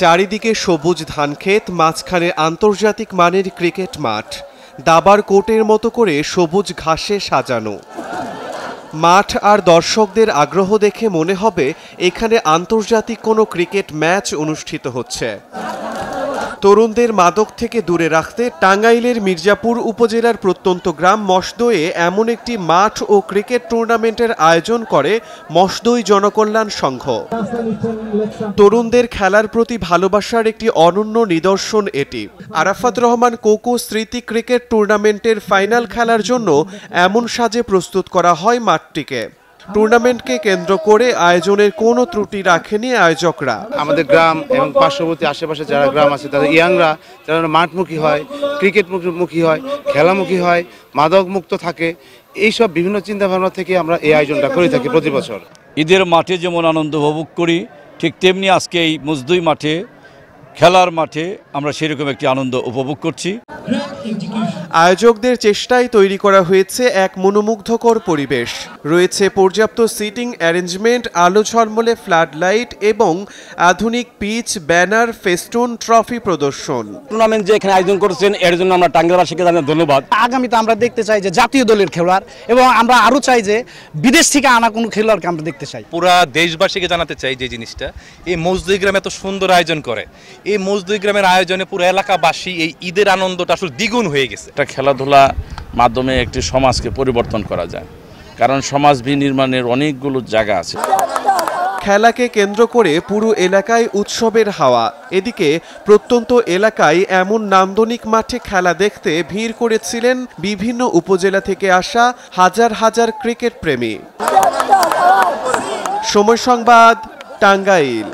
চারিদিকে সবুজ ধানক্ষেত, মাঝখানে আন্তর্জাতিক মানের ক্রিকেট মাঠ, দাবার কোর্টের মতো করে সবুজ ঘাসে সাজানো। মাঠ আর দর্শকদের আগ্রহ দেখে মনে হবে এখানে আন্তর্জাতিক কোনো ক্রিকেট ম্যাচ অনুষ্ঠিত হচ্ছে। তরুণদের মাদক থেকে দূরে রাখতে টাঙ্গাইলের মির্জাপুর উপজেলার প্রত্যন্ত গ্রাম মসদইয়ে এমন একটি মাঠ ও ক্রিকেট টুর্নামেন্টের আয়োজন করে মসদই জনকল্যাণ সংঘ। তরুণদের খেলার প্রতি ভালোবাসার একটি অনন্য নিদর্শন এটি। আরাফাত রহমান কোকো স্মৃতি ক্রিকেট টুর্নামেন্টের ফাইনাল খেলার জন্য এমন সাজে প্রস্তুত করা হয় মাঠটিকে। টুর্নামেন্টকে কেন্দ্র করে আয়োজনের কোনো ত্রুটি রাখেনি আয়োজকরা। আমাদের গ্রাম এবং পার্শ্ববর্তী আশেপাশে যারা গ্রাম আছে তাদের ইয়াংরা যারা মাঠমুখী হয়, ক্রিকেটমুখী হয়, খেলামুখী হয়, মাদক মুক্ত থাকে, এইসব বিভিন্ন চিন্তাভাবনা থেকে আমরা এই আয়োজনটা করে থাকি প্রতি বছর। ঈদের মাঠে যেমন আনন্দ উপভোগ করি, ঠিক তেমনি আজকে এই মসদই মাঠে, খেলার মাঠে আমরা সেরকম একটি আনন্দ উপভোগ করছি। আয়োজকদের চেষ্টায় তৈরি করা হয়েছে এক মনোমুগ্ধকর পরিবেশ। রয়েছে পর্যাপ্ত সিটিং অ্যারেঞ্জমেন্ট, আলো ঝলমলে ফ্লাড লাইট এবং আধুনিক পিচ, ব্যানার, ফেস্টুন, ট্রফি প্রদর্শন। টুর্নামেন্ট যে এখানে আয়োজন করেছেন এর জন্য আমরা টাঙ্গাইলবাসীকে জানাই ধন্যবাদ। আগামীতে আমরা দেখতে চাই যে জাতীয় দলের খেলোয়াড়, এবং আমরা আরও চাই যে বিদেশ থেকে আনা কোনো খেলোয়াড়কে আমরা দেখতে চাই। পুরা দেশবাসীকে জানাতে চাই যে জিনিসটা এই মসদই গ্রামে এত সুন্দর আয়োজন করে, এই মসদই গ্রামের আয়োজনে পুরো এলাকাবাসী এই ঈদের আনন্দটা আসলে দ্বিগুণ হয়ে গেছে। একটা খেলাধুলা মাধ্যমে একটি সমাজকে পরিবর্তন করা যায়, কারণ সমাজ বিনির্মাণের অনেকগুলো জায়গা আছে। খেলাকে কেন্দ্র করে পুরো এলাকায় উৎসবের হাওয়া। এদিকে প্রত্যন্ত এলাকায় এমন নান্দনিক মাঠে খেলা দেখতে ভিড় করেছিলেন বিভিন্ন উপজেলা থেকে আসা হাজার হাজার ক্রিকেট প্রেমী। সময় সংবাদ, টাঙ্গাইল।